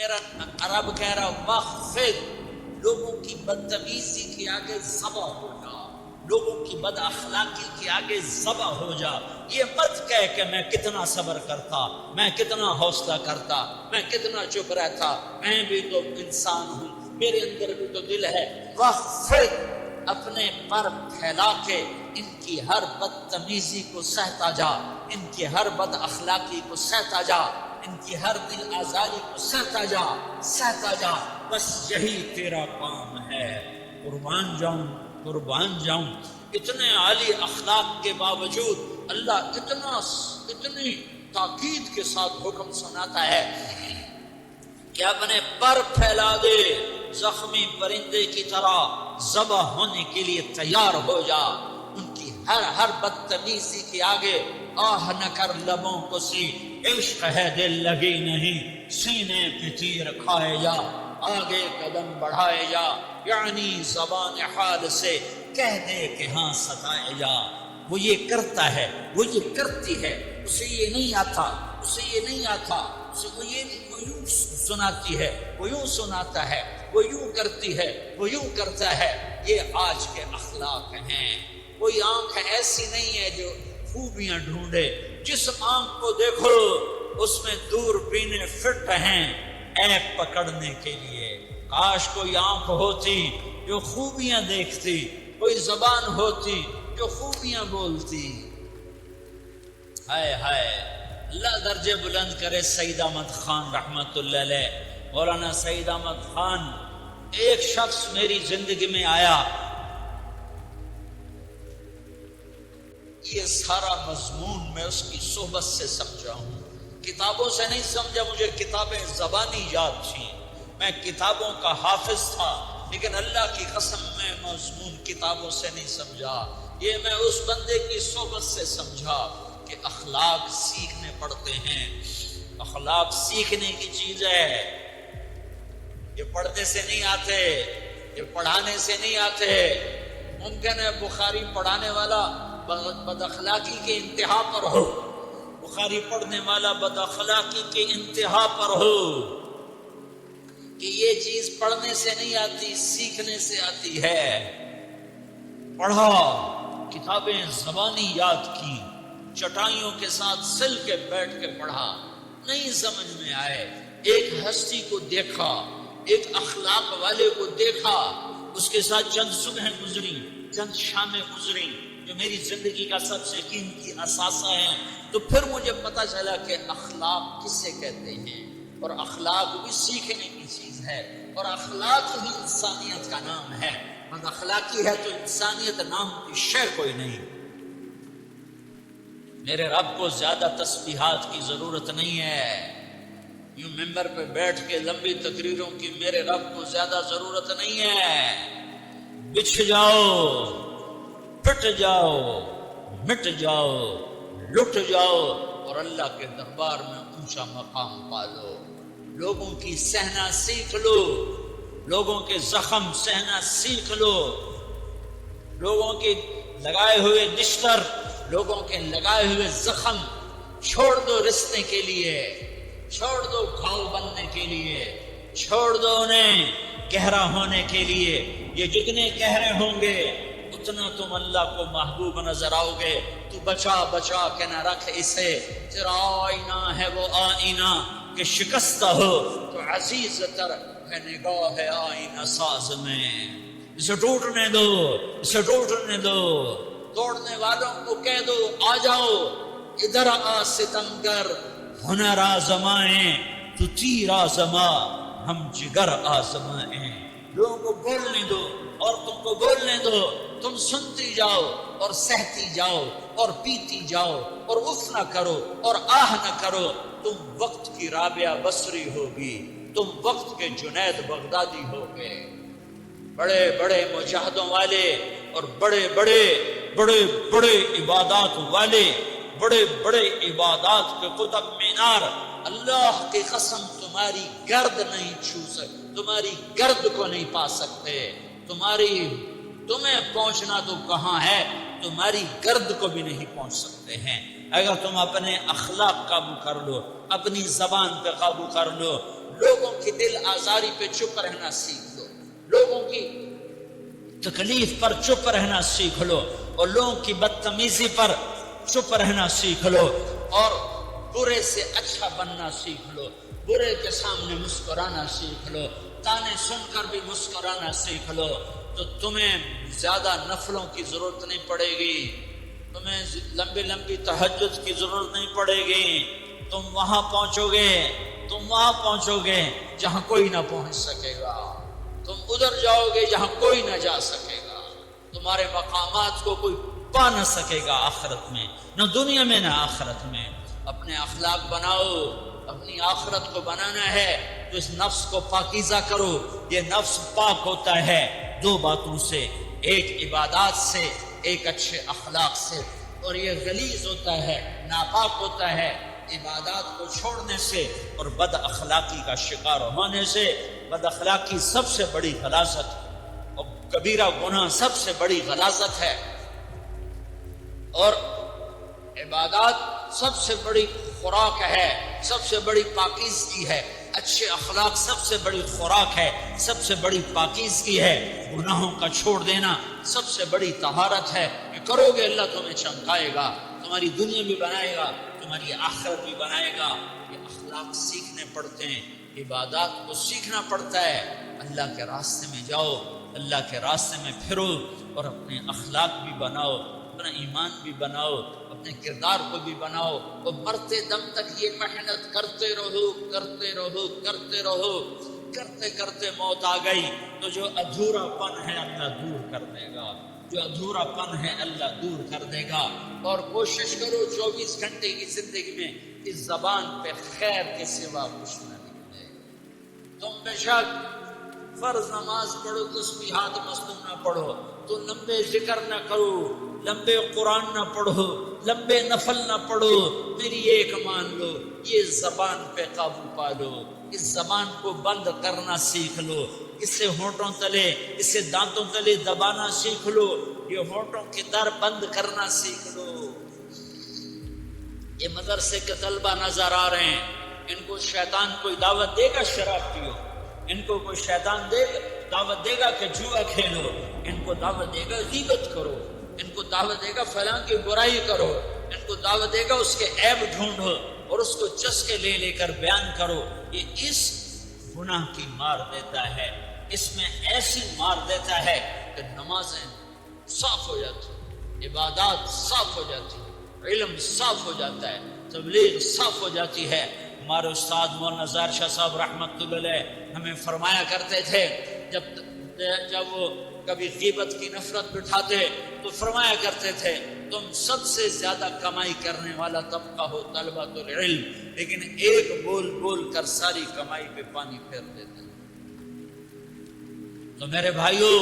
میرا عرب کہہ رہا وخفض، لوگوں کی بدتمیزی کے آگے ذبح ہو جا، لوگوں کی بد اخلاقی کے آگے ذبح ہو جا۔ یہ مت کہہ کہ میں کتنا صبر کرتا، میں کتنا حوصلہ کرتا، میں کتنا چپ رہتا، میں بھی تو انسان ہوں، میرے اندر بھی تو دل ہے۔ وخفض، اپنے پر پھیلا کے ان کی ہر بدتمیزی کو سہتا جا، ان کی ہر بد اخلاقی کو سہتا جا، ان کی ہر دل آزاری کو سہتا جا، سہتا جا۔ بس یہی تیرا کام ہے۔ قربان جاؤں، قربان جاؤں، اتنے عالی اخلاق کے باوجود اللہ اتنی تاکید کے ساتھ حکم سناتا ہے کہ اپنے پر پھیلا دے، زخمی پرندے کی طرح ذبح ہونے کے لیے تیار ہو جا۔ ان کی ہر بدتمیزی کے آگے آہ نہ کر لبوں کو سی، عشق ہے دل لگی نہیں، سینے پہ تیر کھائے جا، آگے قدم بڑھائے جا، یعنی زبان حال سے کہہ دے کہ ہاں ستائے جا۔ وہ یہ کرتا ہے، وہ یہ کرتی ہے، اسے یہ نہیں آتا، اسے یہ نہیں آتا، اسے وہ یوں سناتی ہے، وہ یوں سناتا ہے، وہ یوں کرتی ہے، وہ یوں کرتا ہے۔ یہ آج کے اخلاق ہیں۔ کوئی آنکھ ایسی نہیں ہے جو خوبیاں ڈھونڈے، جس آنکھ کو دیکھو اس میں دوربینیں فٹ ہیں عیب پکڑنے کے لیے۔ کاش کوئی آنکھ ہوتی جو خوبیاں دیکھتی، کوئی زبان ہوتی جو خوبیاں بولتی۔ ہائے ہائے، اللہ درجے بلند کرے سعید احمد خان رحمت اللہ علیہ۔ مولانا سعید احمد خان، ایک شخص میری زندگی میں آیا، یہ سارا مضمون میں اس کی صحبت سے سمجھا ہوں، کتابوں سے نہیں سمجھا۔ مجھے کتابیں زبانی یاد تھیں، میں کتابوں کا حافظ تھا، لیکن اللہ کی قسم میں مضمون کتابوں سے نہیں سمجھا۔ یہ میں اس بندے کی صحبت سے سمجھا کہ اخلاق سیکھنے پڑتے ہیں۔ اخلاق سیکھنے کی چیز ہے، یہ پڑھنے سے نہیں آتے، یہ پڑھانے سے نہیں آتے۔ ممکن ہے بخاری پڑھانے والا بد اخلاقی کے انتہا پر ہو، بخاری پڑھنے والا بد اخلاقی کے انتہا پر ہو، کہ یہ چیز پڑھنے سے نہیں آتی، سیکھنے سے آتی ہے۔ پڑھا، کتابیں زبانی یاد کی، چٹائیوں کے ساتھ سل کے بیٹھ کے پڑھا، نہیں سمجھ میں آئے، ایک ہستی کو دیکھا، ایک اخلاق والے کو دیکھا، اس کے ساتھ چند صبح گزری، چند شامیں گزری جو میری زندگی کا سب سے قیمتی اثاثہ ہیں، تو پھر مجھے پتہ چلا کہ اخلاق کسے کہتے ہیں، اور اخلاق بھی سیکھنے کی چیز ہے، اور اخلاق ہی انسانیت کا نام ہے۔ بد اخلاقی ہے تو انسانیت نام کی شے کوئی نہیں۔ میرے رب کو زیادہ تسبیحات کی ضرورت نہیں ہے، یوں ممبر پہ بیٹھ کے لمبی تقریروں کی میرے رب کو زیادہ ضرورت نہیں ہے۔ بچھ جاؤ، پٹ جاؤ، مٹ جاؤ، لٹ جاؤ، اور اللہ کے دربار میں اونچا مقام پالو۔ لوگوں کی سہنا سیکھ لو، لوگوں کے زخم سہنا سیکھ لو، لوگوں کے لگائے ہوئے نشتر، لوگوں کے لگائے ہوئے زخم چھوڑ دو رسنے کے لیے، چھوڑ دو گھاؤ بننے کے لیے، چھوڑ دو انہیں گہرا ہونے کے لیے۔ یہ جتنے گہرے ہوں گے اتنا تم اللہ کو محبوب نظر آؤ گے۔ تو بچا بچا کے نہ رکھ اسے، تیرا آئینہ ہے وہ آئینہ کہ شکستہ ہو تو عزیز تر ہے نگاہ آئینہ ساز میں۔ اسے ٹوٹنے دو، اسے ٹوٹنے دو۔ توڑنے والوں کو کہہ دو آ جاؤ، ادھر آ ستمگر، ہنر آزمائیں تو تیر آزما، ہم جگر آزمائیں۔ لوگوں کو بولنے دو، عورتوں کو بولنے دو، تم سنتی جاؤ اور سہتی جاؤ اور پیتی جاؤ اور اف نہ کرو اور آہ نہ کرو۔ تم وقت کی رابعہ بصری ہوگی، تم وقت کے جنید بغدادی ہوگے۔ بڑے بڑے مجاہدوں والے اور بڑے بڑے عبادات والے، بڑے بڑے عبادات کے قطب مینار، اللہ کی قسم تمہاری گرد نہیں چھو سکتے، تمہاری گرد کو نہیں پا سکتے۔ تمہیں پہنچنا تو کہاں ہے، تمہاری گرد کو بھی نہیں پہنچ سکتے ہیں۔ اگر تم اپنے اخلاق قابو کر لو، اپنی زبان پہ قابو کر لو، لوگوں کی دل آزاری پہ چپ رہنا سیکھ لو، لوگوں کی تکلیف پر چپ رہنا سیکھ لو، اور لوگوں کی بدتمیزی پر چپ رہنا سیکھ لو، اور برے سے اچھا بننا سیکھ لو، برے کے سامنے مسکرانا سیکھ لو، تانے سن کر بھی مسکرانا سیکھ لو، تو تمہیں زیادہ نفلوں کی ضرورت نہیں پڑے گی، تمہیں لمبی لمبی تہجد کی ضرورت نہیں پڑے گی، تم وہاں پہنچو گے جہاں کوئی نہ پہنچ سکے گا، تم ادھر جاؤ گے جہاں کوئی نہ جا سکے گا، تمہارے مقامات کو کوئی پا نہ سکے گا آخرت میں، نہ دنیا میں نہ آخرت میں۔ اپنے اخلاق بناؤ، اپنی آخرت کو بنانا ہے تو اس نفس کو پاکیزہ کرو۔ یہ نفس پاک ہوتا ہے دو باتوں سے، ایک عبادات سے، ایک اچھے اخلاق سے، اور یہ غلیظ ہوتا ہے، ناپاک ہوتا ہے عبادات کو چھوڑنے سے اور بد اخلاقی کا شکار ہونے سے۔ بد اخلاقی سب سے بڑی غلاظت اور کبیرہ گناہ سب سے بڑی غلاظت ہے، اور عبادات سب سے بڑی خوراک ہے، سب سے بڑی پاکیزگی ہے، اچھے اخلاق سب سے بڑی خوراک ہے، سب سے بڑی پاکیزگی ہے، گناہوں کا چھوڑ دینا سب سے بڑی طہارت ہے۔ کہ کرو گے اللہ تمہیں چمکائے گا، تمہاری دنیا بھی بنائے گا، تمہاری آخرت بھی بنائے گا۔ یہ اخلاق سیکھنے پڑتے ہیں، عبادات کو سیکھنا پڑتا ہے۔ اللہ کے راستے میں جاؤ، اللہ کے راستے میں پھرو، اور اپنے اخلاق بھی بناؤ، اپنا ایمان بھی بناؤ، اپنے کردار کو بھی بناؤ، اور مرتے دم تک یہ محنت کرتے رہو، کرتے رہو، کرتے رہو۔ کرتے کرتے موت آ گئی تو جو ادھورا پن ہے اللہ دور کر دے گا، جو ادھورا پن ہے اللہ دور کر دے گا۔ اور کوشش کرو 24 گھنٹے کی زندگی میں اس زبان پہ خیر کے سوا کچھ نہ نکلے۔ تم بے شک فرض نماز پڑھو، تسبیحات مسنون نہ پڑھو، تو لمبے ذکر نہ کرو، لمبے قرآن نہ پڑھو، لمبے نفل نہ پڑھو، میری ایک مان لو، یہ زبان پہ قابو پا لو، اس زبان کو بند کرنا سیکھ لو، اسے ہونٹوں تلے، اسے دانتوں تلے دبانا سیکھ لو، یہ ہونٹوں کے در بند کرنا سیکھ لو۔ یہ مدرسے کے طلبہ نظر آ رہے ہیں، ان کو شیطان کوئی دعوت دے گا شراب پیو، ان کو کوئی شیطان دعوت دے گا کہ جوا کھیلو، ان کو دعوت دے گا غیبت کرو، ان کو دعوت دے گا فلاں کی برائی کرو، ان کو دعوت دے گا اس کے عیب ڈھونڈو اور اس کو چسکے لے لے کر بیان کرو۔ یہ اس گناہ کی مار دیتا ہے، اس میں ایسی مار دیتا ہے کہ نمازیں صاف ہو جاتی، عبادات صاف ہو جاتی، علم صاف ہو جاتا ہے، تبلیغ صاف ہو جاتی ہے۔ ہمارے استاد مولانا ظاہر شاہ صاحب رحمۃ اللہ علیہ ہمیں فرمایا کرتے تھے، جب وہ کبھی غیبت کی نفرت بٹھاتے تو فرمایا کرتے تھے تم سب سے زیادہ کمائی کرنے والا طبقہ ہو طلبۃ العلم، لیکن ایک بول بول کر ساری کمائی پہ پانی پھیر دیتے۔ تو میرے بھائیوں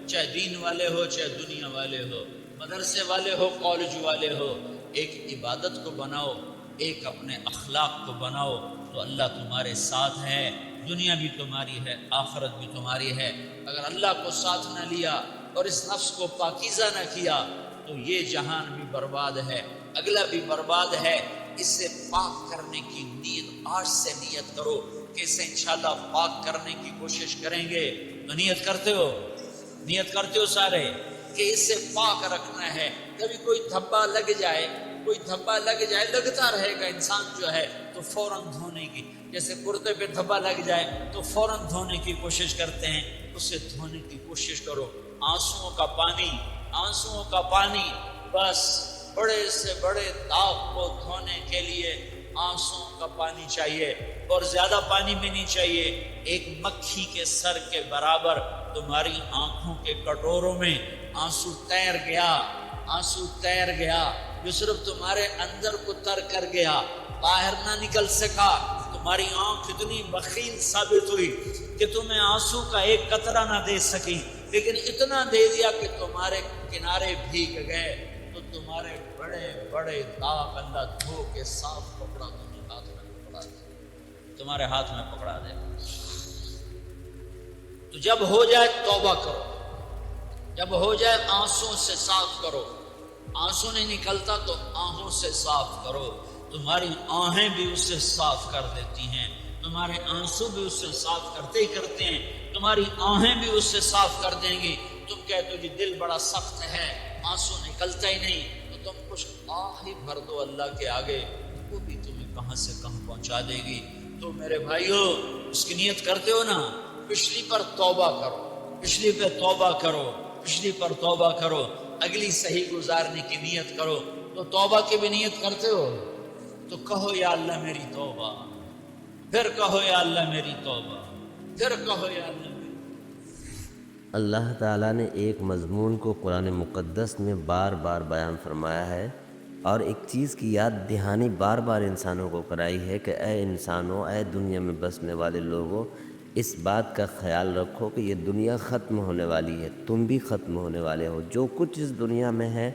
چاہے دین والے ہو چاہے دنیا والے ہو، مدرسے والے ہو کالج والے ہو، ایک عبادت کو بناؤ، ایک اپنے اخلاق کو بناؤ، تو اللہ تمہارے ساتھ ہے، دنیا بھی تمہاری ہے، آخرت بھی تمہاری ہے۔ اگر اللہ کو ساتھ نہ لیا اور اس نفس کو پاکیزہ نہ کیا تو یہ جہان بھی برباد ہے، اگلا بھی برباد ہے۔ اس سے پاک کرنے کی نیت آج سے نیت کرو کہ اسے انشاءاللہ پاک کرنے کی کوشش کریں گے۔ تو نیت کرتے ہو سارے کہ اس سے پاک رکھنا ہے۔ کبھی کوئی دھبا لگ جائے لگتا رہے گا انسان جو ہے تو فوراً دھونے کی، جیسے کرتے پہ دھبا لگ جائے تو فوراً دھونے کی کوشش کرتے ہیں، اسے دھونے کی کوشش کرو۔ آنسوؤں کا پانی بس بڑے سے بڑے داغ کو دھونے کے لیے آنسوؤں کا پانی چاہیے، اور زیادہ پانی بھی نہیں چاہیے۔ ایک مکھی کے سر کے برابر تمہاری آنکھوں کے کٹوروں میں آنسو تیر گیا جو صرف تمہارے اندر کو تر کر گیا، باہر نہ نکل سکا۔ تمہاری آنکھ اتنی بخیل ثابت ہوئی کہ تمہیں آنسو کا ایک قطرہ نہ دے سکی، لیکن اتنا دے دیا کہ تمہارے کنارے بھیگ گئے۔ تو تمہارے بڑے بڑے داغ اللہ دھو کے صاف کپڑا تمہارے ہاتھ میں پکڑا دے۔ تو جب ہو جائے توبہ کرو، جب ہو جائے آنسوں سے صاف کرو۔ آنسو نہیں نکلتا تو آہوں سے صاف کرو، تمہاری آہیں بھی اسے صاف کر دیتی ہیں۔ تمہارے آنسو بھی اس سے صاف کرتے ہی کرتے ہیں، تمہاری آہیں بھی اس سے صاف کر دیں گی۔ تم کہتے ہو جی دل بڑا سخت ہے، آنسو نکلتا ہی نہیں، تو تم کچھ آہ ہی بھر دو اللہ کے آگے، وہ بھی تمہیں کہاں سے کہاں پہنچا دے گی۔ تو میرے بھائیو، اس کی نیت کرتے ہو نا، پچھلی پر توبہ کرو، پچھلی پہ توبہ کرو، پچھلی پر توبہ کرو، اگلی صحیح گزارنے کی نیت کرو۔ تو توبہ کی بھی نیت کرتے ہو تو کہو یا اللہ میری توبہ، پھر کہو یا اللہ میری توبہ، پھر کہو یا اللہ میری۔ اللہ تعالیٰ نے ایک مضمون کو قرآن مقدس میں بار بار بیان فرمایا ہے، اور ایک چیز کی یاد دہانی بار بار انسانوں کو کرائی ہے کہ اے انسانوں، اے دنیا میں بسنے والے لوگوں، اس بات کا خیال رکھو کہ یہ دنیا ختم ہونے والی ہے، تم بھی ختم ہونے والے ہو۔ جو کچھ اس دنیا میں ہے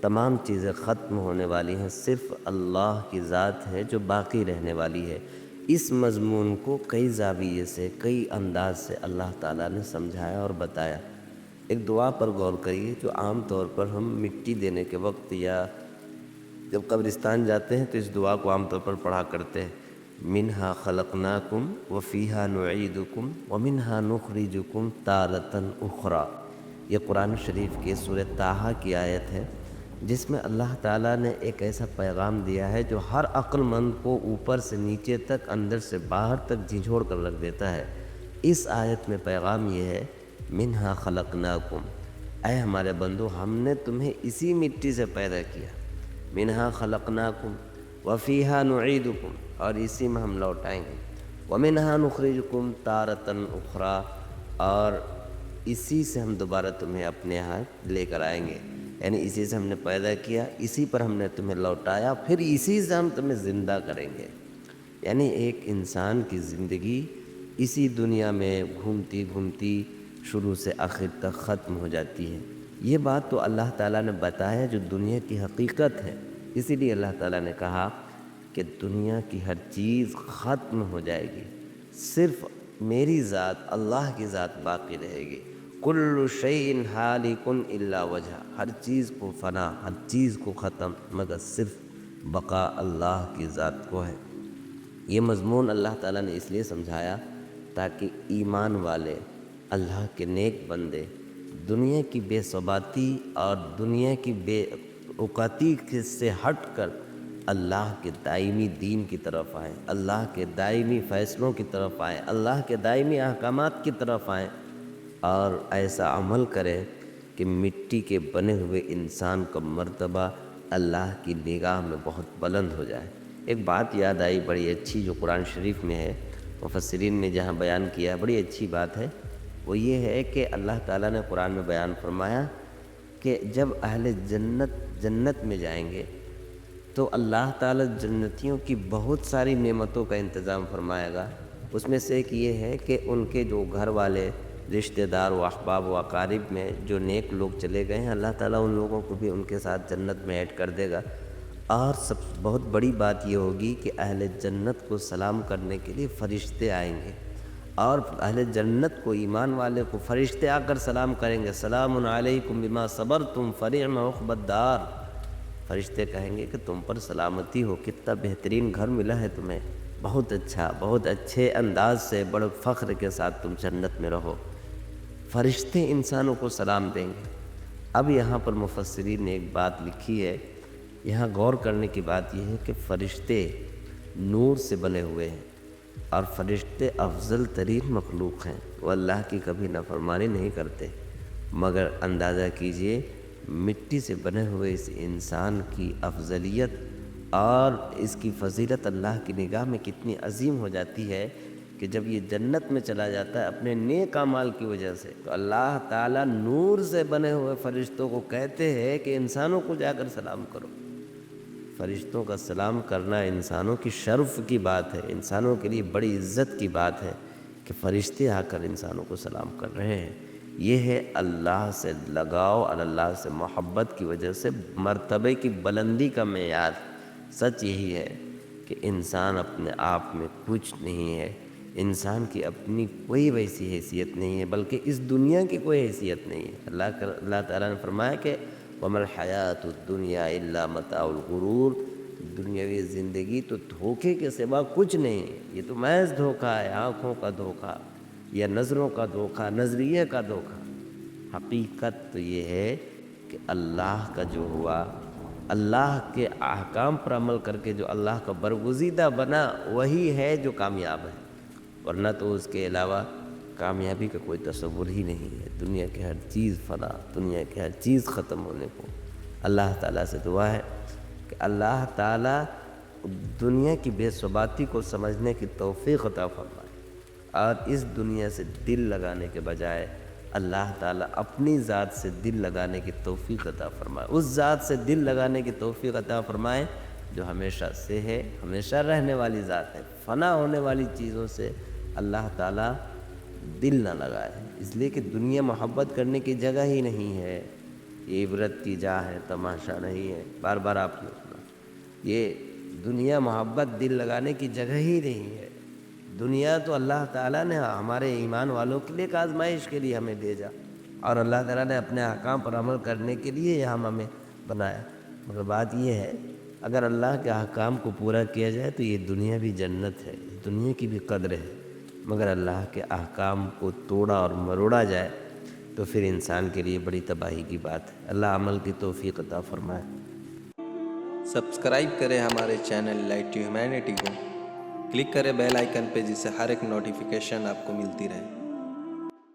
تمام چیزیں ختم ہونے والی ہیں، صرف اللہ کی ذات ہے جو باقی رہنے والی ہے۔ اس مضمون کو کئی زاویے سے، کئی انداز سے اللہ تعالیٰ نے سمجھایا اور بتایا۔ ایک دعا پر غور کریے جو عام طور پر ہم مٹی دینے کے وقت یا جب قبرستان جاتے ہیں تو اس دعا کو عام طور پر پڑھا کرتے ہیں، منہا خلقناکم وفیہا نعیدکم ومنہا نخرجکم تارۃ اخری۔ یہ قرآن شریف کی سورہ طٰہٰ کی آیت ہے، جس میں اللہ تعالیٰ نے ایک ایسا پیغام دیا ہے جو ہر عقل مند کو اوپر سے نیچے تک، اندر سے باہر تک جھنجھوڑ کر رکھ دیتا ہے۔ اس آیت میں پیغام یہ ہے، منہا خلقناکم، اے ہمارے بندو، ہم نے تمہیں اسی مٹی سے پیدا کیا، منہا خلقناکم وفیہا نعیدکم، اور اسی میں ہم لوٹائیں گے، ومنہا نخرجکم تارۃ اخری، اور اسی سے ہم دوبارہ تمہیں اپنے ہاتھ لے کر آئیں گے۔ یعنی اسی سے ہم نے پیدا کیا، اسی پر ہم نے تمہیں لوٹایا، پھر اسی سے ہم تمہیں زندہ کریں گے۔ یعنی ایک انسان کی زندگی اسی دنیا میں گھومتی گھومتی شروع سے آخر تک ختم ہو جاتی ہے۔ یہ بات تو اللہ تعالیٰ نے بتایا جو دنیا کی حقیقت ہے، اسی لیے اللہ تعالیٰ نے کہا کہ دنیا کی ہر چیز ختم ہو جائے گی، صرف میری ذات، اللہ کی ذات باقی رہے گی۔ کل شیء ہالک الا وجہ، ہر چیز کو فنا، ہر چیز کو ختم، مگر صرف بقا اللہ کی ذات کو ہے۔ یہ مضمون اللہ تعالیٰ نے اس لیے سمجھایا تاکہ ایمان والے، اللہ کے نیک بندے، دنیا کی بے ثباتی اور دنیا کی بے اوقاتی سے ہٹ کر اللہ کے دائمی دین کی طرف آئیں، اللہ کے دائمی فیصلوں کی طرف آئیں، اللہ کے دائمی احکامات کی طرف آئیں، اور ایسا عمل کرے کہ مٹی کے بنے ہوئے انسان کا مرتبہ اللہ کی نگاہ میں بہت بلند ہو جائے۔ ایک بات یاد آئی بڑی اچھی جو قرآن شریف میں ہے، مفسرین نے جہاں بیان کیا، بڑی اچھی بات ہے، وہ یہ ہے کہ اللہ تعالیٰ نے قرآن میں بیان فرمایا کہ جب اہل جنت میں جائیں گے تو اللہ تعالیٰ جنتیوں کی بہت ساری نعمتوں کا انتظام فرمائے گا۔ اس میں سے ایک یہ ہے کہ ان کے جو گھر والے، رشتہ دار و احباب و اقارب میں جو نیک لوگ چلے گئے ہیں، اللہ تعالیٰ ان لوگوں کو بھی ان کے ساتھ جنت میں ایڈ کر دے گا۔ اور بہت بڑی بات یہ ہوگی کہ اہل جنت کو سلام کرنے کے لیے فرشتے آئیں گے، اور اہل جنت کو، ایمان والے کو فرشتے آ کر سلام کریں گے، سلام علیکم بما صبرتم فنعم عقبی الدار۔ فرشتے کہیں گے کہ تم پر سلامتی ہو، کتنا بہترین گھر ملا ہے تمہیں، بہت اچھا، بہت اچھے انداز سے، بڑے فخر کے ساتھ تم جنت میں رہو۔ فرشتے انسانوں کو سلام دیں گے۔ اب یہاں پر مفسرین نے ایک بات لکھی ہے، یہاں غور کرنے کی بات یہ ہے کہ فرشتے نور سے بنے ہوئے ہیں، اور فرشتے افضل ترین مخلوق ہیں، وہ اللہ کی کبھی نافرمانی نہیں کرتے، مگر اندازہ کیجئے مٹی سے بنے ہوئے اس انسان کی افضلیت اور اس کی فضیلت اللہ کی نگاہ میں کتنی عظیم ہو جاتی ہے کہ جب یہ جنت میں چلا جاتا ہے اپنے نیک اعمال کی وجہ سے، تو اللہ تعالیٰ نور سے بنے ہوئے فرشتوں کو کہتے ہیں کہ انسانوں کو جا کر سلام کرو۔ فرشتوں کا سلام کرنا انسانوں کی شرف کی بات ہے، انسانوں کے لیے بڑی عزت کی بات ہے کہ فرشتے آ کر انسانوں کو سلام کر رہے ہیں۔ یہ ہے اللہ سے لگاؤ اور اللہ سے محبت کی وجہ سے مرتبے کی بلندی کا معیار۔ سچ یہی ہے کہ انسان اپنے آپ میں کچھ نہیں ہے، انسان کی اپنی کوئی ویسی حیثیت نہیں ہے، بلکہ اس دنیا کی کوئی حیثیت نہیں ہے۔ اللہ تعالیٰ نے فرمایا کہ وَمَا الْحَيَاةُ الدُّنْيَا إِلَّا مَتَاعُ الْغُرُورِ، دنیاوی زندگی تو دھوکے کے سوا کچھ نہیں ہے، یہ تو محض دھوکہ ہے، آنکھوں کا دھوکہ یا نظروں کا دھوکہ، نظریے کا دھوکہ۔ حقیقت تو یہ ہے کہ اللہ کا جو ہوا، اللہ کے احکام پر عمل کر کے جو اللہ کا برگزیدہ بنا، وہی ہے جو کامیاب ہے، ورنہ تو اس کے علاوہ کامیابی کا کوئی تصور ہی نہیں ہے۔ دنیا کی ہر چیز فنا، دنیا کی ہر چیز ختم ہونے کو۔ اللہ تعالیٰ سے دعا ہے کہ اللہ تعالیٰ دنیا کی بے ثباتی کو سمجھنے کی توفیق عطا فرمائے، اور اس دنیا سے دل لگانے کے بجائے اللہ تعالیٰ اپنی ذات سے دل لگانے کی توفیق عطا فرمائے، اس ذات سے دل لگانے کی توفیق عطا فرمائے جو ہمیشہ سے ہے، ہمیشہ رہنے والی ذات ہے۔ فنا ہونے والی چیزوں سے اللہ تعالیٰ دل نہ لگائے، اس لیے کہ دنیا محبت کرنے کی جگہ ہی نہیں ہے، یہ عبرت کی جا ہے، تماشا نہیں ہے۔ بار بار آپ نے سنا، یہ دنیا محبت دل لگانے کی جگہ ہی نہیں ہے۔ دنیا تو اللہ تعالیٰ نے ہمارے ایمان والوں کے لیے ایک آزمائش کے لیے ہمیں بھیجا، اور اللہ تعالیٰ نے اپنے احکام پر عمل کرنے کے لیے یہاں ہمیں بنایا۔ مگر بات یہ ہے، اگر اللہ کے احکام کو پورا کیا جائے تو یہ دنیا بھی جنت ہے، دنیا کی بھی قدر ہے۔ مگر اللہ کے احکام کو توڑا اور مروڑا جائے تو پھر انسان کے لیے بڑی تباہی کی بات ہے۔ اللہ عمل کی توفیق عطا فرمائے۔ سبسکرائب کریں ہمارے چینل لائٹ ٹو ہیومینٹی کو، کلک کریں بیل آئیکن پہ، جس سے ہر ایک نوٹیفیکیشن آپ کو ملتی رہے۔